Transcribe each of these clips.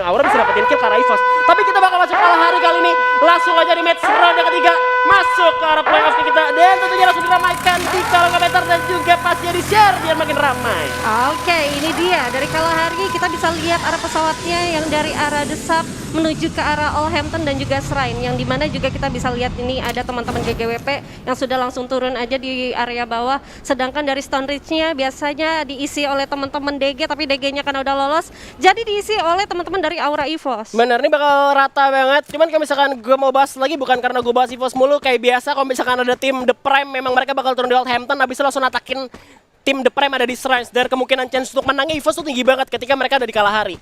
Aura bisa dapetin kill ke arah EVOS. Tapi kita bakal masuk kalah hari kali ini. Langsung aja di match ronde ketiga. Masuk ke arah playoff kita. Dan tentunya langsung diramaikan di kolom komentar dan juga pastinya di share biar makin ramai. Oke, ini dia dari Kalahari kita bisa lihat arah pesawatnya yang dari arah Desap menuju ke arah Allhampton dan juga Shrine, yang dimana juga kita bisa lihat ini ada teman-teman GGWP yang sudah langsung turun aja di area bawah. Sedangkan dari Stone Ridge-nya biasanya diisi oleh teman-teman DG, tapi DG-nya kan udah lolos, jadi diisi oleh teman-teman dari Aura EVOS. Bener, ini bakal rata banget. Cuman kalau misalkan gue mau bahas lagi, bukan karena gue bahas EVOS mulu, kayak biasa kalau misalkan ada tim The Prime, memang mereka bakal turun di Allhampton, habis itu langsung atakin tim The Prime ada di Shrine. Dan kemungkinan chance untuk menangnya EVOS tuh tinggi banget ketika mereka ada di Kalahari.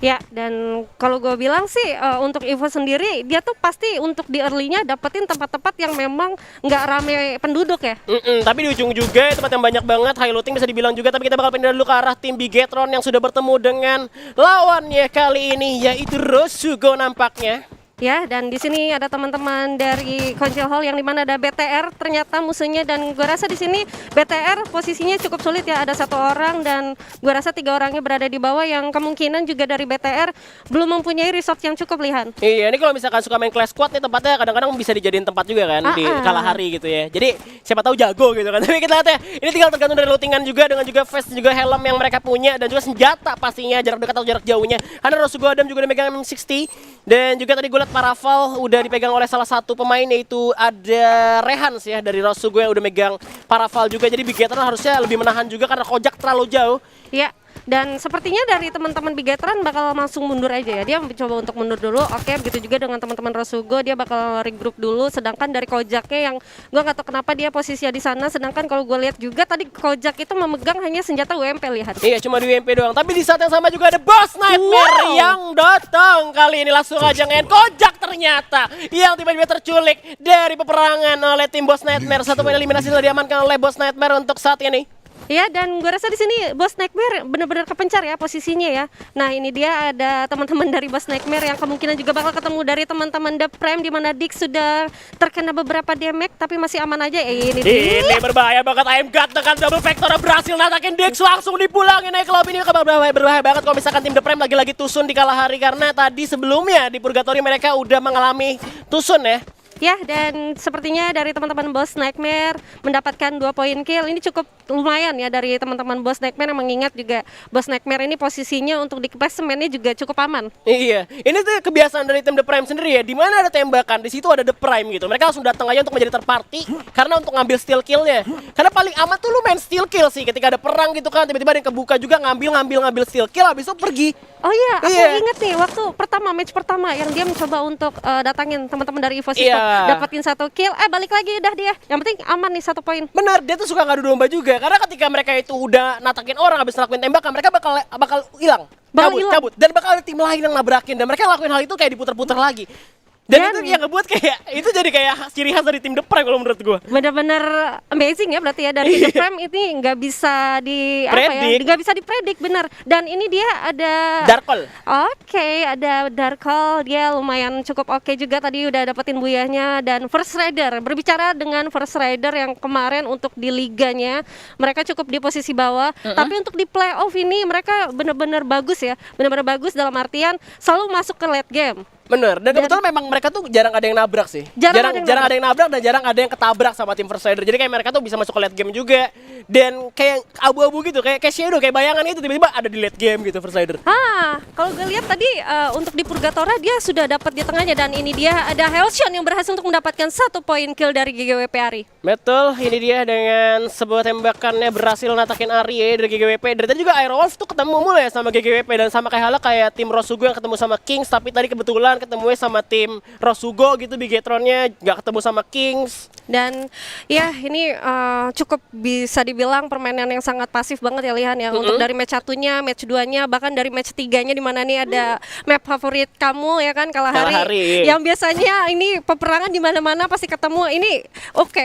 Ya, dan kalau gue bilang sih untuk EVOS sendiri dia tuh pasti untuk di early-nya dapetin tempat-tempat yang memang nggak rame penduduk ya. Tapi di ujung juga tempat yang banyak banget, high looting bisa dibilang juga. Tapi kita bakal pindah dulu ke arah tim Bigetron yang sudah bertemu dengan lawannya kali ini, yaitu Rosugo nampaknya. Ya, dan di sini ada teman-teman dari Council Hall yang dimana ada BTR ternyata musuhnya, dan gue rasa di sini BTR posisinya cukup sulit ya, ada satu orang dan gue rasa 3 orangnya berada di bawah yang kemungkinan juga dari BTR belum mempunyai resource yang cukup, Lihan. Iya, ini kalau misalkan suka main Clash Squad nih tempatnya kadang-kadang bisa dijadiin tempat juga kan di Kalahari gitu ya. Jadi siapa tahu jago gitu kan. Tapi kita lihat ya, ini tinggal tergantung dari lootingan juga, dengan juga vest juga helm yang mereka punya dan juga senjata pastinya, jarak dekat atau jarak jauhnya. Karena Rosugo Adam juga udah megang M60 dan juga tadi gue lihat Paraval udah dipegang oleh salah satu pemain, yaitu ada Rehans ya dari Rosugo yang udah megang Paraval juga. Jadi Bigetron harusnya lebih menahan juga karena Kojak terlalu jauh. Ya, dan sepertinya dari teman-teman Bigetron bakal langsung mundur aja ya. Dia mencoba untuk mundur dulu. Oke, begitu juga dengan teman-teman Rosugo, dia bakal regroup dulu. Sedangkan dari Kojaknya yang gue nggak tahu kenapa dia posisinya di sana. Sedangkan kalau gue lihat juga tadi Kojak itu memegang hanya senjata UMP, lihat. Iya, cuma di UMP doang. Tapi di saat yang sama juga ada Boss Nightmare yang datang kali ini langsung aja nge-end Kojak ternyata yang tiba-tiba terculik dari peperangan oleh tim Boss Nightmare. Satu poin eliminasi sudah diamankan oleh Boss Nightmare untuk saat ini. Ya, dan gue rasa di sini Boss Nightmare benar-benar kepencar ya posisinya ya. Nah, ini dia ada teman-teman dari Boss Nightmare yang kemungkinan juga bakal ketemu dari teman-teman The Prime, di mana Dix sudah terkena beberapa damage tapi masih aman aja. Ini berbahaya banget. I'm God dengan double vector berhasil natakin Dix, langsung dipulangin naik ke lobby. Ini berbahaya banget kalau misalkan tim The Prime lagi-lagi tusun di Kalahari, karena tadi sebelumnya di Purgatory mereka udah mengalami tusun ya. Ya, dan sepertinya dari teman-teman Boss Nightmare mendapatkan 2 poin kill. Ini cukup lumayan ya dari teman-teman Boss Nightmare, yang mengingat juga Boss Nightmare ini posisinya untuk di placementnya juga cukup aman. Iya, ini tuh kebiasaan dari tim The Prime sendiri ya. Dimana ada tembakan, di situ ada The Prime gitu. Mereka langsung datang aja untuk menjadi third party karena untuk ngambil steal killnya. Karena paling aman tuh lu main steal kill sih. Ketika ada perang gitu kan, tiba-tiba ada yang kebuka juga ngambil steal kill, habis itu pergi. Oh iya, aku inget nih waktu match pertama yang dia mencoba untuk datangin teman-teman dari EVOS itu, dapetin 1 kill, balik lagi udah dia. Yang penting aman nih 1 poin. Benar, dia tuh suka ngadu domba juga. Karena ketika mereka itu udah natakin orang habis ngelakuin tembakan, mereka bakal hilang, cabut, dan bakal ada tim lain yang nabrakin, dan mereka ngelakuin hal itu kayak diputer-puter lagi. Dan itu yang ngebuat kayak itu jadi kayak ciri khas dari tim The Prime kalau menurut gue. Bener-bener amazing ya berarti ya dari The Prime ini nggak bisa nggak bisa dipredik, bener. Dan ini dia ada Darkol. Oke, ada Darkol, dia lumayan cukup oke juga, tadi udah dapetin buyahnya. Dan First Rider, berbicara dengan First Rider yang kemarin untuk di liganya mereka cukup di posisi bawah, tapi untuk di playoff ini mereka bener-bener bagus ya, bener-bener bagus dalam artian selalu masuk ke late game. Bener, dan kebetulan memang mereka tuh jarang ada yang nabrak sih. Jarang ada yang nabrak dan jarang ada yang ketabrak sama tim First Rider. Jadi kayak mereka tuh bisa masuk ke late game juga. Dan kayak abu-abu gitu, kayak shadow, kayak bayangan itu tiba-tiba ada di late game gitu First Rider. Kalau gue lihat tadi untuk di Purgatora dia sudah dapat di tengahnya, dan ini dia ada Hellshot yang berhasil untuk mendapatkan 1 poin kill dari GGWP Ari. Betul, ini dia dengan sebuah tembakannya berhasil natakin Ari ya dari GGWP. Dari tadi juga Aerowolf tuh ketemu mulu ya sama GGWP, dan sama kayak tim Rosugo yang ketemu sama Kings, tapi tadi kebetulan ketemunya sama tim Rosugo gitu, Bigetronnya nggak ketemu sama Kings. Dan ya ini cukup bisa dibilang permainan yang sangat pasif banget ya, Lihan ya. Untuk dari match 1-nya, match 2-nya, bahkan dari match 3-nya, di mana nih ada map favorit kamu ya kan, Kalahari. Yang biasanya ini peperangan di mana-mana pasti ketemu. Ini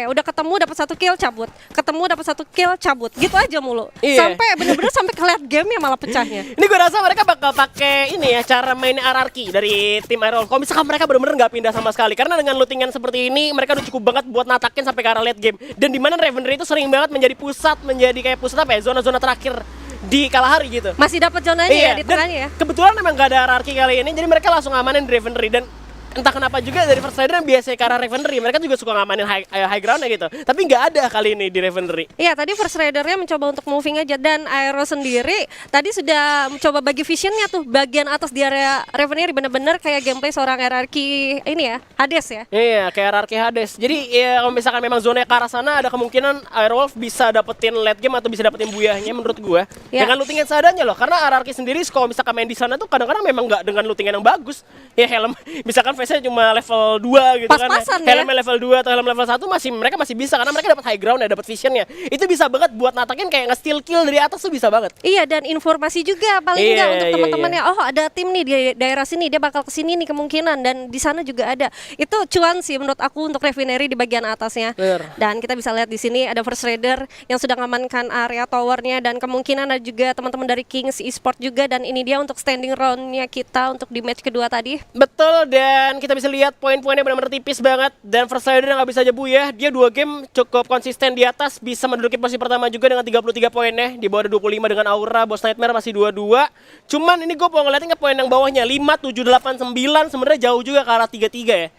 udah ketemu dapat 1 kill cabut, ketemu dapat 1 kill cabut, gitu aja mulu. Sampai bener-bener sampai ke late game ya malah pecahnya. Ini gue rasa mereka bakal pakai ini ya, cara main RRQ dari tim Aerowolf. Kalau misalkan mereka bener-bener nggak pindah sama sekali, karena dengan lootingan seperti ini mereka udah cukup banget buat natakin sampai ke arah late game. Dan dimana Ravener itu sering banget menjadi pusat, menjadi kayak pusat apa ya, zona-zona terakhir di Kalahari gitu. Masih dapat zonanya ya di dan tengahnya ya. kebetulan memang gak ada hierarki kali ini, jadi mereka langsung ngamanin di Refinery. Dan entah kenapa juga dari First Rider yang biasanya ke arah Refinery, mereka juga suka ngamanin high ground-nya gitu. Tapi nggak ada kali ini di Refinery. Iya, tadi First Rider-nya mencoba untuk moving aja, dan Aero sendiri tadi sudah mencoba bagi visionnya tuh bagian atas di area Refinery, bener-bener kayak gameplay seorang hierarki ini ya, Hades ya. Iya, kayak hierarki Hades. Jadi ya kalau misalkan memang zona ke arah sana, ada kemungkinan Airwolf bisa dapetin late game atau bisa dapetin buyahnya menurut gua. Ya. Dengan lootingan seadanya loh, karena hierarki sendiri kalau misalkan main di sana tuh kadang-kadang memang nggak dengan lootingan yang bagus. Ya helm, misalkan face-nya cuma level 2 gitu kan. Pas-pasan ya. Helmnya level 2 atau helm level 1 mereka masih bisa karena mereka dapat high ground ya, dapat visionnya. Itu bisa banget buat natakin kayak nge-steal kill dari atas tuh bisa banget. Iya, dan informasi juga paling Iya, enggak untuk iya, teman-temannya. Oh, ada tim nih di daerah sini, dia bakal kesini nih kemungkinan, dan di sana juga ada. Itu cuan sih menurut aku untuk Refinery di bagian atasnya. Bener. Dan kita bisa lihat di sini ada First Raider yang sudah mengamankan area towernya, dan kemungkinan ada juga teman-teman dari Kings Esport juga. Dan ini dia untuk standing roundnya kita untuk di match kedua tadi. Betul, dan kita bisa lihat poin-poinnya benar-benar tipis banget. Dan First Rider nggak bisa aja ya, dia 2 game cukup konsisten di atas, bisa menduduki posisi pertama juga dengan 33 poinnya. Di bawah ada 25 dengan Aura, Boss Nightmare masih 22. Cuman ini gue mau ngeliatin ke poin yang bawahnya 5, 7, 8, 9, sebenarnya jauh juga ke arah 33 ya.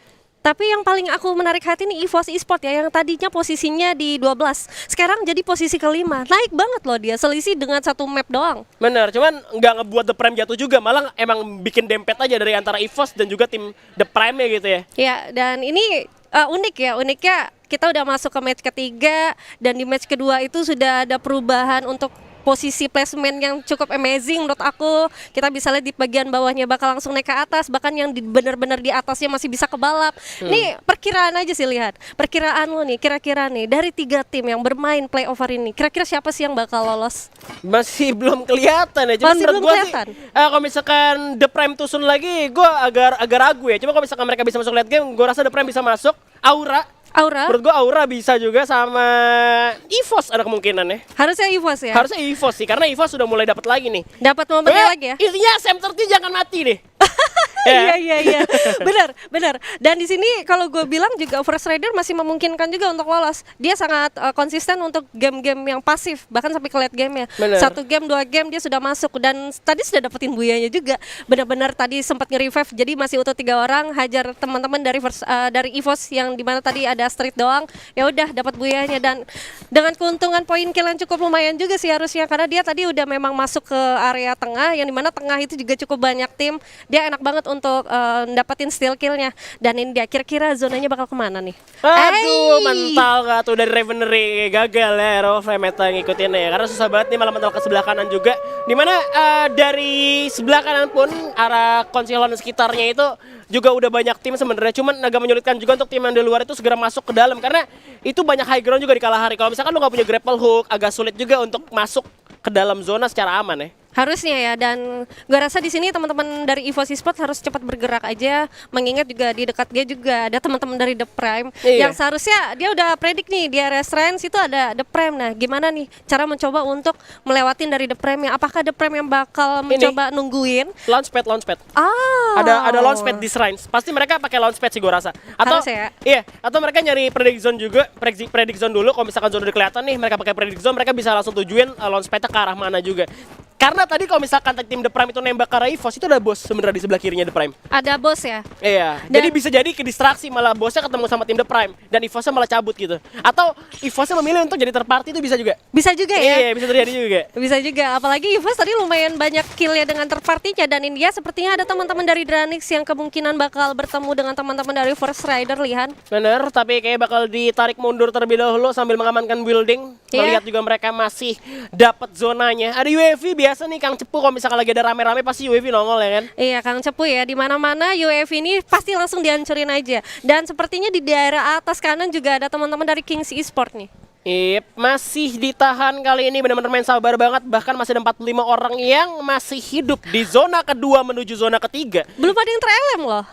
Tapi yang paling aku menarik hati nih EVOS Esport ya, yang tadinya posisinya di 12, sekarang jadi posisi kelima. Naik banget loh dia, selisih dengan satu map doang. Bener, cuman nggak ngebuat The Prime jatuh juga, malah emang bikin dempet aja dari antara EVOS dan juga tim The Prime-nya gitu ya. Ya, dan ini uniknya kita udah masuk ke match ketiga, dan di match kedua itu sudah ada perubahan untuk posisi placement yang cukup amazing menurut aku. Kita bisa lihat di bagian bawahnya bakal langsung naik ke atas, bahkan yang benar-benar di atasnya masih bisa kebalap. Nih perkiraan aja sih, lihat perkiraan lo nih, kira-kira nih dari 3 tim yang bermain playover ini, kira-kira siapa sih yang bakal lolos? Masih belum kelihatan ya. Cuman Masih menurut belum gua kelihatan. sih, kalau misalkan The Prime tusun lagi, gue agak ragu ya. Cuma kalau misalkan mereka bisa masuk late game, gue rasa The Prime bisa masuk. Aura? Menurut gue Aura bisa juga, sama EVOS ada kemungkinan ya. Harusnya EVOS ya? Harusnya EVOS sih, karena EVOS sudah mulai dapat lagi nih. Dapat momennya lagi ya? Intinya Sam 30 jangan mati deh. Iya, benar. Dan di sini kalau gue bilang juga First Rider masih memungkinkan juga untuk lolos. Dia sangat konsisten untuk game-game yang pasif, bahkan sampai ke late game ya. Bener. 1 game, 2 game dia sudah masuk, dan tadi sudah dapetin buyanya juga. Benar-benar tadi sempat nge-revive, jadi masih utuh 3 orang, hajar teman-teman dari dari EVOS yang dimana tadi ada Street doang. Ya udah dapat buyanya, dan dengan keuntungan poin kill yang cukup lumayan juga sih harusnya, karena dia tadi udah memang masuk ke area tengah, yang dimana tengah itu juga cukup banyak tim. Dia enak banget untuk dapetin steal killnya. Dan ini dia, kira-kira zonanya bakal kemana nih? Aduh, mental gak tuh dari Refinery, gagal ya Aero Meta ngikutin ya, karena susah banget nih malah mental ke sebelah kanan juga, dimana dari sebelah kanan pun arah konsilon sekitarnya itu juga udah banyak tim sebenarnya, cuman agak menyulitkan juga untuk tim yang di luar itu segera masuk ke dalam, karena itu banyak high ground juga di Kalahari. Kalau misalkan lu gak punya grapple hook, agak sulit juga untuk masuk ke dalam zona secara aman ya. Harusnya ya, dan gue rasa di sini teman-teman dari EVOS Esport harus cepat bergerak aja, mengingat juga di dekat dia juga ada teman-teman dari The Prime. Iya. Yang seharusnya dia udah predik nih di area Strands itu ada The Prime. Nah, gimana nih cara mencoba untuk melewatin dari The Prime-nya? Apakah The Prime yang bakal mencoba nungguin? Launchpad. Ada launchpad di Shrines. Pasti mereka pakai launchpad sih gue rasa. Atau Harusnya ya. Iya, atau mereka nyari predict zone juga, predict zone dulu. Kalau misalkan zone udah kelihatan nih, mereka pakai predict zone, mereka bisa langsung tujuin launchpad-nya ke arah mana juga. Karena tadi kalau misalkan tim The Prime itu nembak ke arah EVOS, itu ada bos sebenarnya di sebelah kirinya The Prime. Ada bos ya? Iya, jadi bisa jadi ke distraksi, malah bosnya ketemu sama tim The Prime dan EVOS-nya malah cabut gitu. Atau EVOS-nya memilih untuk jadi third party, itu bisa juga. Bisa juga ya? Iya, bisa terjadi juga. Bisa juga, apalagi EVOS tadi lumayan banyak kill-nya dengan third party-nya, dan India sepertinya ada teman-teman dari Dranix yang kemungkinan bakal bertemu dengan teman-teman dari First Rider, Lihan. Bener, tapi kayak bakal ditarik mundur terlebih dahulu sambil mengamankan building. Iya. Melihat juga mereka masih dapat zonanya. Ada UAV biasa nih Kang Cepu, kalau misalkan lagi ada rame-rame pasti UAV nongol ya kan? Iya, Kang Cepu ya, di mana-mana UAV ini pasti langsung dihancurin aja. Dan sepertinya di daerah atas kanan juga ada teman-teman dari Kings Esport nih. Masih ditahan kali ini, benar-benar main sabar banget. Bahkan masih ada 45 orang yang masih hidup di zona kedua menuju zona ketiga. Belum ada yang terelem loh.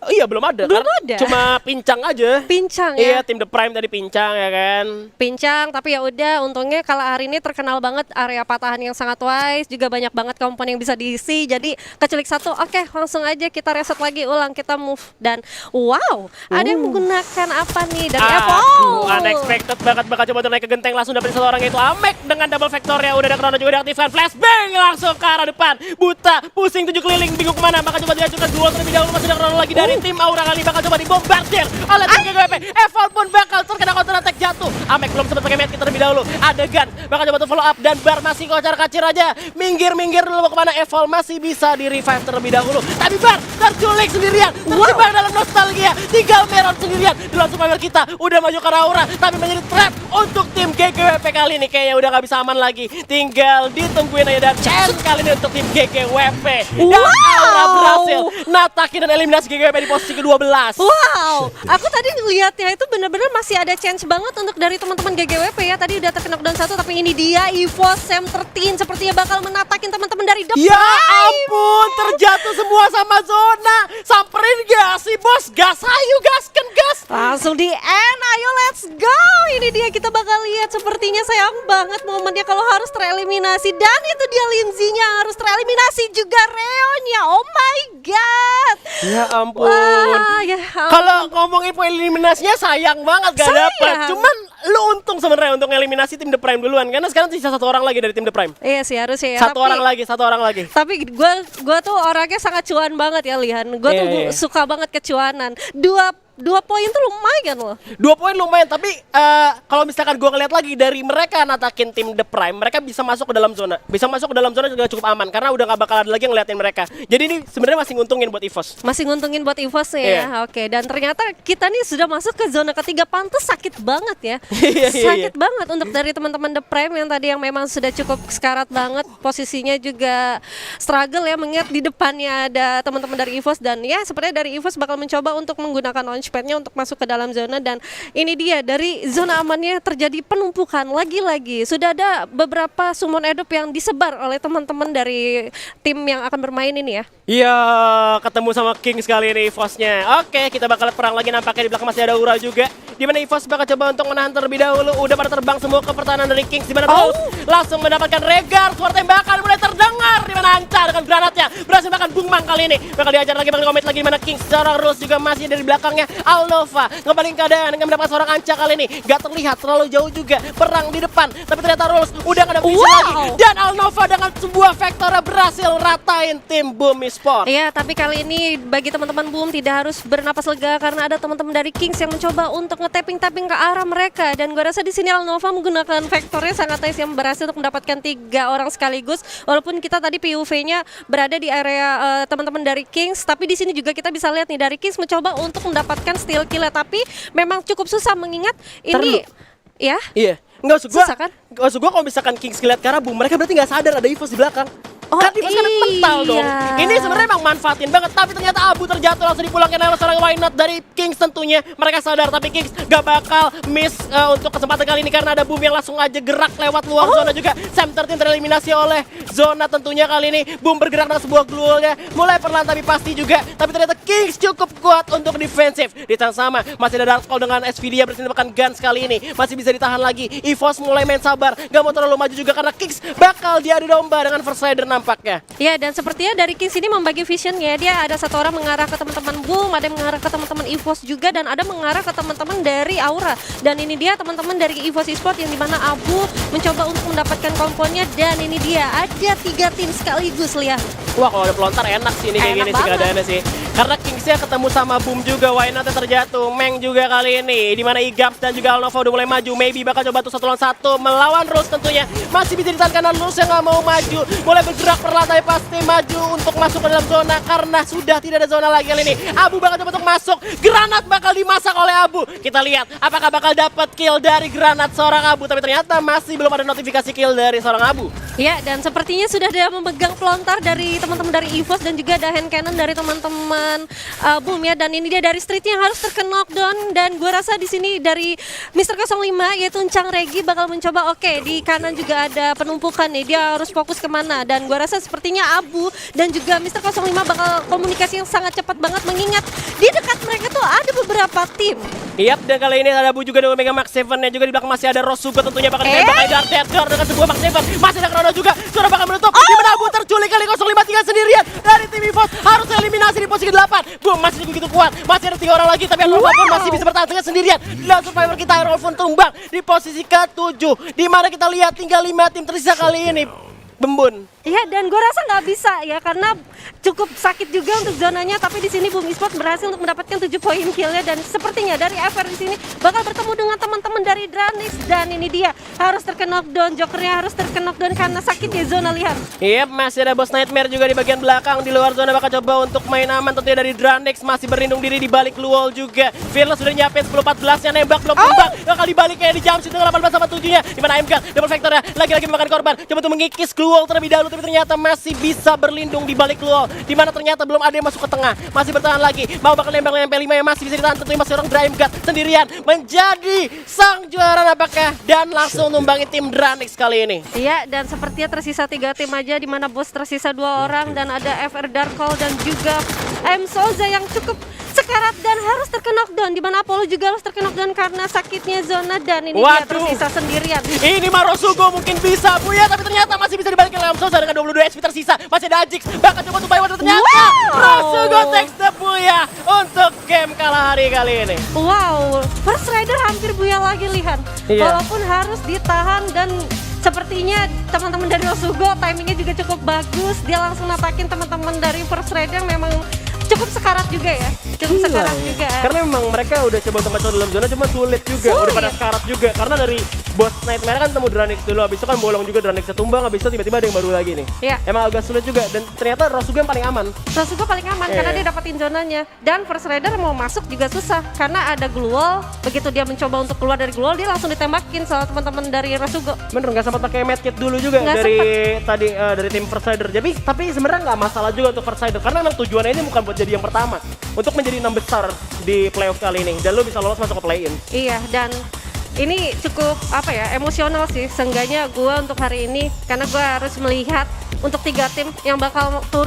Iya belum ada. Belum karena ada. Cuma pincang aja. Pincang Iya ya. tim The Prime tadi pincang ya kan. Pincang, tapi ya udah untungnya kalau hari ini terkenal banget area patahan yang sangat wise, juga banyak banget komponen yang bisa diisi. Jadi keculik satu, oke langsung aja kita reset lagi ulang, kita move. Dan wow, ada yang menggunakan apa nih dari Evo. Unexpected banget bakal coba naik ke genteng langsung dapetin satu orang yaitu Amek dengan double vektornya udah ada Chrono juga diaktifkan. Flashbang langsung ke arah depan. Buta, pusing 7 keliling, bingung kemana. Bakal coba diajukan duel terlebih dahulu, masih ada Chrono lagi dari tim Aura kali bakal coba dibombardir oleh tim GGWP. Eval pun bakal terkena counter attack jatuh. Amek belum sempat pakai medkit terlebih dahulu. Ada Gun bakal coba tuh follow up dan Bar masih kocar-kacir aja. Minggir dulu mau kemana. Eval masih bisa di revive terlebih dahulu. Tapi Bar terculik sendirian, terjebak dalam nostalgia. Tinggal Meron sendirian. Langsung pamer kita udah maju ke Aura, tapi menjadi trap untuk tim GGWP kali ini. Kayaknya udah gak bisa aman lagi. Tinggal ditungguin aja dan chance kali ini untuk tim GGWP. Dan Aura berhasil natakin dan eliminasi GGWP di posisi ke-12. Wow, aku tadi lihatnya itu benar-benar masih ada chance banget untuk dari teman-teman GGWP ya. Tadi udah terkena knockdown 1, tapi ini dia EVOS Sam 13 sepertinya bakal menatakin teman-teman dari The Ya Prime. ampun, terjatuh semua sama zona. Samperin gak sih bos? Gas, ayo gaskan gas. Langsung di end, ayo let's go. Ini dia kita bakal lihat, sepertinya sayang banget momennya kalau harus tereliminasi. Dan itu dia Lindsay-nya harus tereliminasi juga Reon-nya. Oh my god. Ya ampun. Wah, ya ampun. Kalau ngomongin poin eliminasinya sayang banget gak Sayang. dapet. Cuman lu untung sebenarnya untuk eliminasi tim The Prime duluan. Karena sekarang sisa satu orang lagi dari tim The Prime. Iya sih harusnya ya. Satu orang lagi. Tapi gue tuh orangnya sangat cuan banget ya Lihan. Gue tuh Iya. suka banget kecuanan. Dua poin tuh lumayan loh. 2 poin lumayan, tapi kalau misalkan gue ngeliat lagi dari mereka natakin tim The Prime, mereka bisa masuk ke dalam zona. Bisa masuk ke dalam zona juga cukup aman karena udah gak bakal ada lagi yang ngeliatin mereka. Jadi ini sebenarnya masih nguntungin buat EVOS. Masih nguntungin buat EVOS ya. Iya. Oke, dan ternyata kita nih sudah masuk ke zona ketiga, pantes sakit banget ya. Iya. Sakit banget untuk dari teman-teman The Prime yang tadi yang memang sudah cukup sekarat banget, posisinya juga struggle ya, mengingat di depannya ada teman-teman dari EVOS. Dan ya sepertinya dari EVOS bakal mencoba untuk menggunakan launchpad-nya untuk masuk ke dalam zona. Dan ini dia dari zona amannya terjadi penumpukan lagi-lagi. Sudah ada beberapa summon edop yang disebar oleh teman-teman dari tim yang akan bermain ini ya. Iya, ketemu sama King sekali ini EVOS-nya. Oke, kita bakal perang lagi, nampaknya di belakang masih ada Aura juga. Di mana EVOS bakal coba untuk menahan terlebih dahulu. Udah pada terbang semua ke pertahanan dari Kings, di mana Rose langsung mendapatkan Regar. Suara tembakan mulai terdengar di mana Anca dengan granatnya berhasil makan Bungmang kali ini. Bakal diajar lagi, bakal komit lagi di mana Kings. Seorang Rose juga masih dari belakangnya. Alnova ngebaling keadaan dengan mendapatkan seorang Anca kali ini. Gak terlihat terlalu jauh juga perang di depan, tapi ternyata Rose udah gak ada vision lagi. Dan Alnova dengan sebuah vektornya berhasil ratain tim Boom Esport. Iya, tapi kali ini bagi teman-teman Boom tidak harus bernapas lega karena ada teman-teman dari Kings yang mencoba untuk nge-tapping-tapping ke arah mereka. Dan gue rasa di sini Alnova menggunakan vektornya sangat nice yang berhasil untuk mendapatkan 3 orang sekaligus. Walaupun kita tadi PUV-nya berada di area teman-teman dari Kings, tapi di sini juga kita bisa lihat nih dari Kings mencoba untuk mendapatkan steal kill, tapi memang cukup susah mengingat ini ya. Iya, nggak usah Susah kan? Nggak usah kalau misalkan Kings ngeliat ke arah Boom, mereka berarti nggak sadar ada EVOS di belakang. Oh, kan EVOS kan mental dong. iya. Ini sebenarnya emang manfaatin banget, tapi ternyata Abu terjatuh langsung dipulangkan oleh seorang Why Not dari Kings tentunya. Mereka sadar, tapi Kings gak bakal miss untuk kesempatan kali ini karena ada Boom yang langsung aja gerak lewat luar zona juga. Sam 13 tereliminasi oleh zona tentunya kali ini. Boom bergerak dengan sebuah glue-nya, mulai perlahan tapi pasti juga. Tapi ternyata Kings cukup kuat untuk defensif. Di saat sama masih ada Dark Skull dengan SVD yang berhasil mendapatkan Guns kali ini. Masih bisa ditahan lagi. EVOS mulai main sabar, gak mau terlalu maju juga karena Kings bakal diadu domba dengan First Rider nampaknya. Ya, dan sepertinya dari Kings ini membagi visionnya. Dia ada satu orang mengarah ke teman-teman Boom, ada yang mengarah ke teman-teman EVOS juga, dan ada mengarah ke teman-teman dari Aura. Dan ini dia teman-teman dari EVOS Esports yang dimana Abu mencoba untuk mendapatkan komponnya. Dan ini dia ada 3 tim sekaligus, lihat. Wah, kalau ada pelontar enak sih ini kayak Enak gini sih banget. keadaannya sih. Karena Kingsnya ketemu sama Boom juga, Why Not yang terjatuh, Meng juga kali ini. Dimana Igaps dan juga Alnova udah mulai maju. Maybe bakal coba tuh 1 lawan 1 melawan Rose tentunya. Masih bisa ditahan karena Rose yang gak mau maju. Mulai bergerak perlahan tapi pasti maju untuk masuk ke dalam zona karena sudah tidak ada zona lagi kali ini. Abu bakal coba untuk masuk. Granat bakal dimasak oleh Abu. Kita lihat apakah bakal dapat kill dari granat seorang Abu. Tapi ternyata masih belum ada notifikasi kill dari seorang Abu. Ya, dan sepertinya sudah ada memegang pelontar dari teman-teman dari EVOS dan juga ada hand cannon dari teman-teman teman-teman Boom ya, dan ini dia dari streetnya yang harus terkena knockdown, dan gue rasa di sini dari Mister 05 yaitu Uncang Regi bakal mencoba. Oke, di kanan juga ada penumpukan nih, dia harus fokus kemana, dan gue rasa sepertinya Abu dan juga Mister 05 bakal komunikasi yang sangat cepat banget, mengingat di dekat mereka tuh ada beberapa tim. Yap, dan kali ini ada Abu juga dengan Omega Max 7 dan juga di belakang masih ada Rosugo tentunya bakal ditembak oleh Dark Edgar dengan sebuah Max 7. Masih ada Chrono juga, sudah bakal menutup. Di mana Abu terculik kali 053 sendirian dari tim EVOS, harus eliminasi di posisi ke-8. Boom, masih begitu kuat, masih ada 3 orang lagi, tapi Iron Wolf masih bisa bertahan dengan sendirian. Dan survivor kita Iron Wolf tumbang di posisi ke-7, di mana kita lihat tinggal 5 tim tersisa kali ini. Bembun. Iya, dan gue rasa nggak bisa ya, karena cukup sakit juga untuk zonanya. Tapi di sini Boom Esports berhasil untuk mendapatkan 7 poin killnya, dan sepertinya dari FR di sini bakal bertemu dengan teman-teman dari Dranix, dan ini dia harus terkena knockdown, Jokernya harus terkena knockdown karena sakitnya zona, lihat. Yep, masih ada Boss Nightmare juga di bagian belakang. Di luar zona bakal coba untuk main aman tentunya dari Dranix, masih berlindung diri di balik wall juga. Fearless sudah nyiapin 10-14 nya, nembak belum tumbang. Bakal dibalik kayak di jump shoot dengan 18 sama 7 nya. Dimana MK double vectornya lagi-lagi memakan korban. Coba untuk mengikis wall terlebih dahulu, tapi ternyata masih bisa berlindung di balik wall. Dimana ternyata belum ada yang masuk ke tengah. Masih bertahan lagi. Mau bakal nembak MP5 yang masih bisa ditahan. Tentunya masih orang Dream God sendirian menjadi sang juara apakah, dan langsung numbangi tim Dranix kali ini. Iya, dan sepertinya tersisa 3 tim aja, di mana Bos tersisa 2 orang, dan ada FR Dark Hole dan juga M Souza yang cukup sekarat dan harus terkena knockdown, di mana Apollo juga harus terkena knockdown karena sakitnya zona, dan ini dia tersisa sendirian. Ini Marosugo mungkin bisa Buya, tapi ternyata masih bisa dibalikin oleh M Souza dengan 22 HP tersisa. Masih ada Ajix, bakal coba untuk buy one, ternyata Marosugo takes the Buya untuk game kalah hari kali ini. Wow, First Rider hampir Buya lagi, lihat. Walaupun harus ditahan, dan sepertinya teman-teman dari Rosugo timingnya juga cukup bagus. Dia langsung natakin teman-teman dari First Rider, memang cukup sekarat juga ya, sekarat juga. Karena memang mereka udah coba untuk masuk dalam zona, cuma sulit juga, udah pada sekarat juga. Karena dari Boss Nightmare kan temu Dranix dulu, habis itu kan bolong juga Dranix tumbang, habis itu tiba-tiba ada yang baru lagi nih. Iya. Emang agak sulit juga, dan ternyata Rosugo yang paling aman. Rosugo paling aman karena dia dapetin zonanya, dan First Rider mau masuk juga susah karena ada glue wall. Begitu dia mencoba untuk keluar dari glue wall, dia langsung ditembakin sama teman-teman dari Rosugo. Bener, nggak sempat pakai medkit dulu juga dari tim First Rider. Tapi sebenarnya nggak masalah juga untuk First Rider, karena memang tujuannya ini bukan buat jadi yang pertama, untuk menjadi 6 besar di playoff kali ini, dan lo bisa lolos masuk ke play-in. Iya, dan ini cukup emosional sih seenggaknya gue untuk hari ini, karena gue harus melihat untuk 3 tim yang bakal turun